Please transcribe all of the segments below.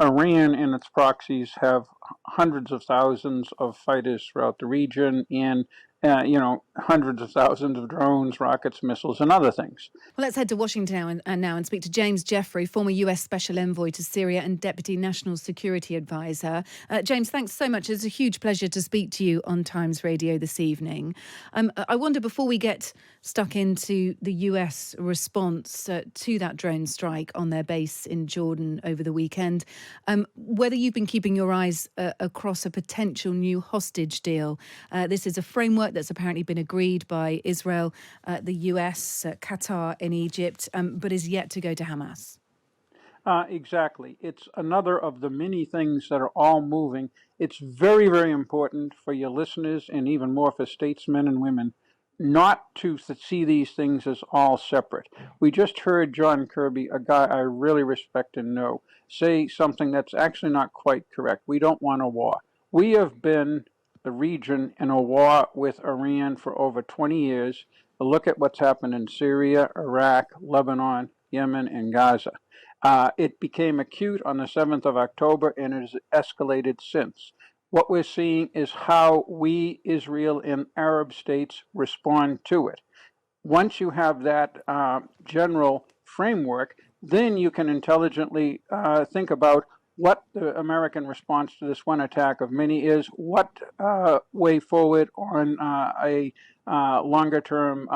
Iran and its proxies have hundreds of thousands of fighters throughout the region and, hundreds of thousands of drones, rockets, missiles, and other things. Well, let's head to Washington now and speak to James Jeffrey, former US Special Envoy to Syria and Deputy National Security Advisor. James, thanks so much. It's a huge pleasure to speak to you on Times Radio this evening. I wonder, before we get stuck into the US response to that drone strike on their base in Jordan over the weekend, whether you've been keeping your eyes across a potential new hostage deal. This is a framework that's apparently been agreed by Israel, the US, Qatar in Egypt, but is yet to go to Hamas. Exactly. It's another of the many things that are all moving. It's very, very important for your listeners and even more for statesmen and women not to see these things as all separate. We just heard John Kirby, a guy I really respect and know, say something that's actually not quite correct. We don't want a war. We have been, the region, in a war with Iran for over 20 years. Look at what's happened in Syria, Iraq, Lebanon, Yemen, and Gaza. It became acute on the 7th of October and it has escalated since. What we're seeing is how we, Israel, and Arab states respond to it. Once you have that general framework, then you can intelligently think about what the American response to this one attack of many is, what way forward on a longer term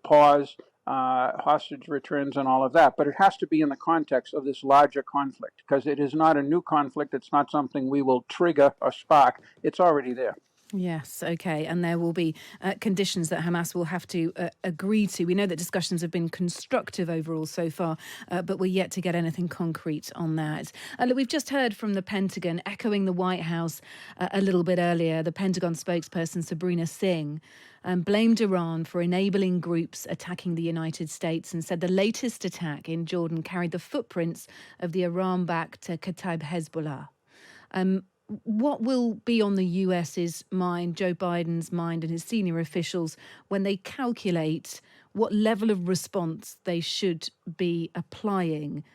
pause, hostage returns, and all of that. But it has to be in the context of this larger conflict, because it is not a new conflict. It's not something we will trigger or spark. It's already there. Yes, okay. And there will be conditions that Hamas will have to agree to. We know that discussions have been constructive overall so far, but we're yet to get anything concrete on that. Look, we've just heard from the Pentagon, echoing the White House a little bit earlier. The Pentagon spokesperson, Sabrina Singh, blamed Iran for enabling groups attacking the United States and said the latest attack in Jordan carried the footprints of the Iran-backed Kataib Hezbollah. What will be on the US's mind, Joe Biden's mind, and his senior officials when they calculate what level of response they should be applying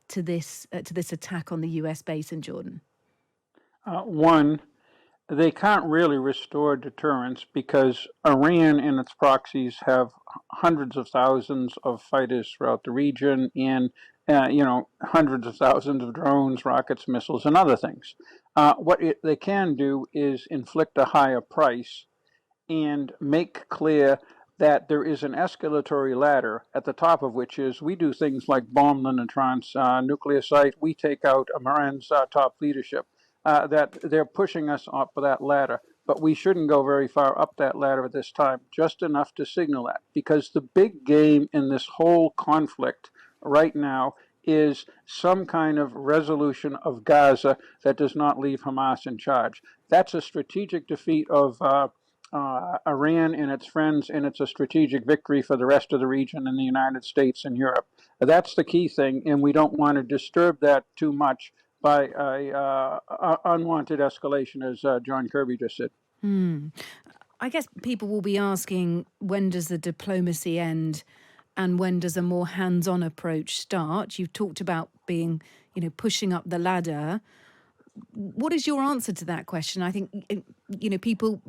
to this attack on the US base in Jordan? One, they can't really restore deterrence because Iran and its proxies have hundreds of thousands of fighters throughout the region and hundreds of thousands of drones, rockets, missiles, and other things. They can do is inflict a higher price and make clear that there is an escalatory ladder at the top of which is we do things like bomb the Natanz nuclear site, we take out Iran's top leadership, that they're pushing us up that ladder. But we shouldn't go very far up that ladder at this time, just enough to signal that. Because the big game in this whole conflict right now is some kind of resolution of Gaza that does not leave Hamas in charge. That's a strategic defeat of Iran and its friends, and it's a strategic victory for the rest of the region and the United States and Europe. That's the key thing, and we don't want to disturb that too much by unwanted escalation, as John Kirby just said. I guess people will be asking, when does the diplomacy end and when does a more hands-on approach start? You've talked about being, pushing up the ladder. What is your answer to that question? I think, people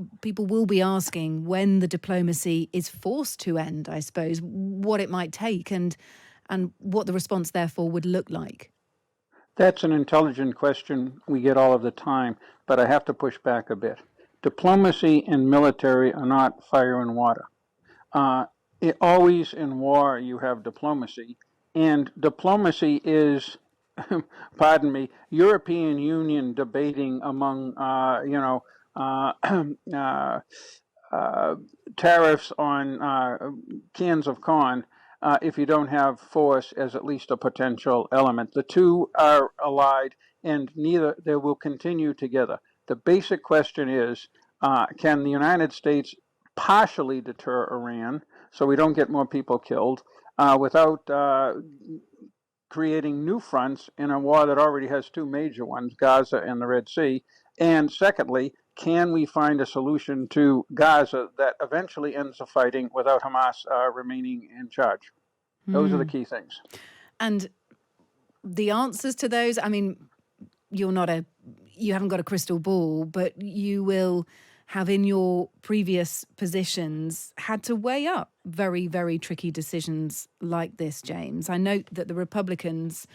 will be asking when the diplomacy is forced to end, I suppose, what it might take and what the response therefore would look like. That's an intelligent question we get all of the time, but I have to push back a bit. Diplomacy and military are not fire and water. Always in war you have diplomacy, and diplomacy is, pardon me, European Union debating among, tariffs on cans of corn. If you don't have force as at least a potential element. The two are allied and they will continue together. The basic question is, can the United States partially deter Iran so we don't get more people killed without creating new fronts in a war that already has two major ones, Gaza and the Red Sea? And secondly, can we find a solution to Gaza that eventually ends the fighting without Hamas remaining in charge? Those are the key things. And the answers to those, you haven't got a crystal ball, but you will have in your previous positions had to weigh up very, very tricky decisions like this, James. I note that the Republicans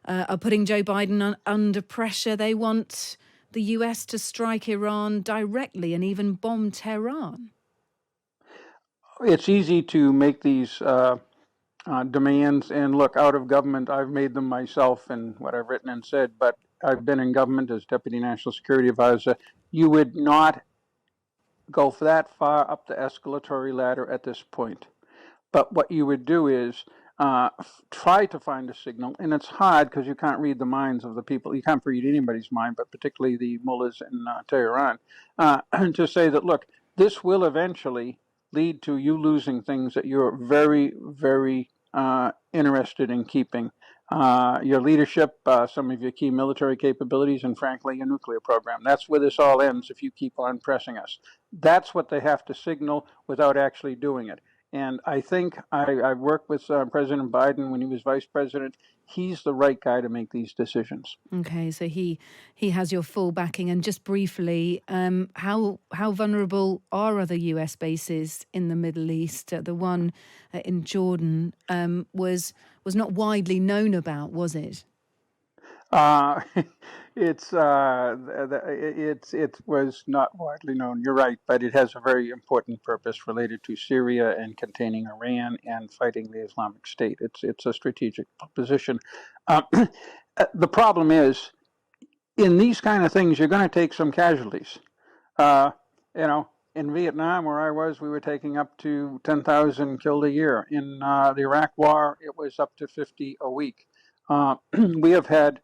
are putting Joe Biden under pressure. They want the US to strike Iran directly and even bomb Tehran. It's easy to make these demands, and look, out of government, I've made them myself in what I've written and said, but I've been in government as Deputy National Security Advisor. You would not go that far up the escalatory ladder at this point. But what you would do is try to find a signal, and it's hard because you can't read the minds of the people. You can't read anybody's mind, but particularly the mullahs in Tehran, to say that, look, this will eventually lead to you losing things that you're very, very interested in keeping. Your leadership, some of your key military capabilities, and frankly, your nuclear program. That's where this all ends if you keep on pressing us. That's what they have to signal without actually doing it. And I think I've worked with President Biden when he was vice president. He's the right guy to make these decisions. Okay, so he has your full backing. And just briefly, how vulnerable are other US bases in the Middle East? The one in Jordan was not widely known about, was it? Uh, it was not widely known. You're right, but it has a very important purpose related to Syria and containing Iran and fighting the Islamic State. It's a strategic position. The problem is, in these kind of things, you're going to take some casualties. Uh, in Vietnam, where I was, we were taking up to 10,000 killed a year. In the Iraq War, it was up to 50 a week. We have had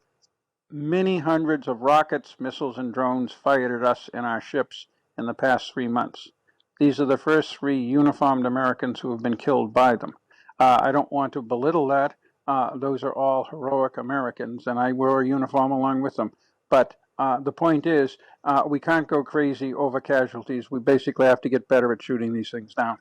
many hundreds of rockets, missiles, and drones fired at us and our ships in the past 3 months. These are the first 3 uniformed Americans who have been killed by them. I don't want to belittle that. Those are all heroic Americans, and I wore a uniform along with them. But the point is, we can't go crazy over casualties. We basically have to get better at shooting these things down.